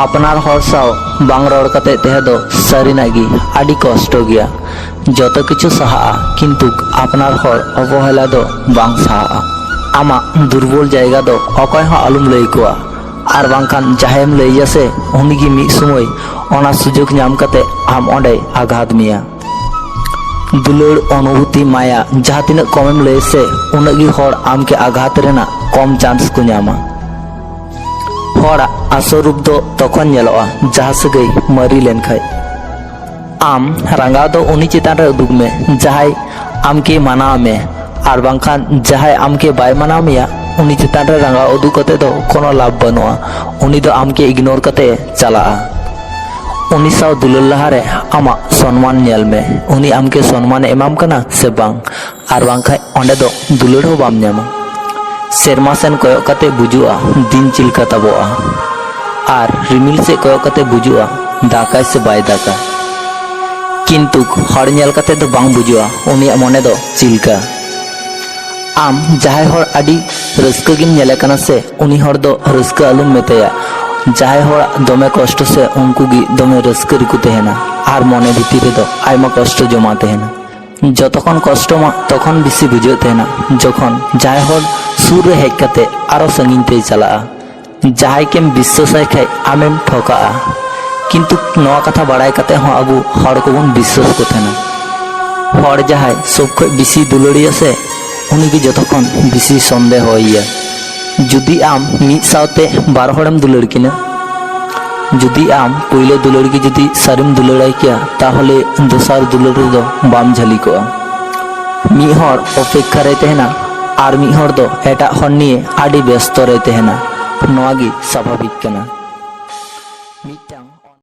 अपनार हर साव बांग रड़ कते तहे दो सारिनागी आडी कष्ट गया। जत किछु सहा किंतु अपनार हर अवहेला दो बांग सहा। आमा दुर्बल जायगा दो अकय हो आलुम लई कोआ आर बांखान जाहेम लईया से उनिगी मिद समय ओना सुजोग नाम कते आम ओंडे आघात मिया। दुलड़ अनुभूति माया जहाँ तीन कमेम लय से उनगी हर आम के आघात रेना कम चांस को नामा। हर आसो रूप दो तखन नेलोआ जहाँ सगई मरी लेन खाय। आम रांगा दो उनी चितान रे उदुग में जहाय आम के माना में आर बांखान जहाय आम के बाय माना मिया उनी चितान रे रांगा उदुग कते दो कोनो लाभ बनुआ। उनी दो आम के इग्नोर कते चला। उनी साव दुलल लहारे आमा सम्मान नेल में उनी आम के सम्मान एमाम कना से बांग आर बांखाय ओंडे दो दुलड़ हो बाम न्यामा। सेरमा सेन कयक कते बुजुआ दिन चिलका ताबोआ आर रिमिल से कयक कते बुजुआ दाकाय से बाय दाका। किंतु हर नेल कते दो बांग बुजुआ उनी मने दो चिलका। आम जहाय हर आडी रस्का गिम नेले कना से उनी हर दो रस्का आलुम मेतया। जहाय हर दमे कष्ट से उनको गी दमे रस्का रिकु तहेना आर मने भीतर दो आयमा कष्ट जमा तहेना। जतखन कष्ट मा तखन बेसी बुझे तहेना जखन जहाय हर सुर रे हेज कते आरो संगीन ते चला। जहाय केम विश्वास खाय आमेम ठका। किंतु नवा कथा बड़ाय कते हो अबु हर को बन विश्वास को थेना। हर जहाय सब खय बेसी दुलड़िया से उनी गी जतखन बेसी संदेह होइया। जुदी आम मिद सावते बार हड़म दुलड़ किना जुदी आम पहले दुलड़ की जुदी सारिम दुलड़ाई किया ताहले दोसार दुलड़ दो बाम झली को। मिद हर अपेक्षा रे तहेना आर मिद हर दो एटा हर निये आडी व्यस्त रे तहेना। नोआ गी स्वाभाविक कना। मिदटांग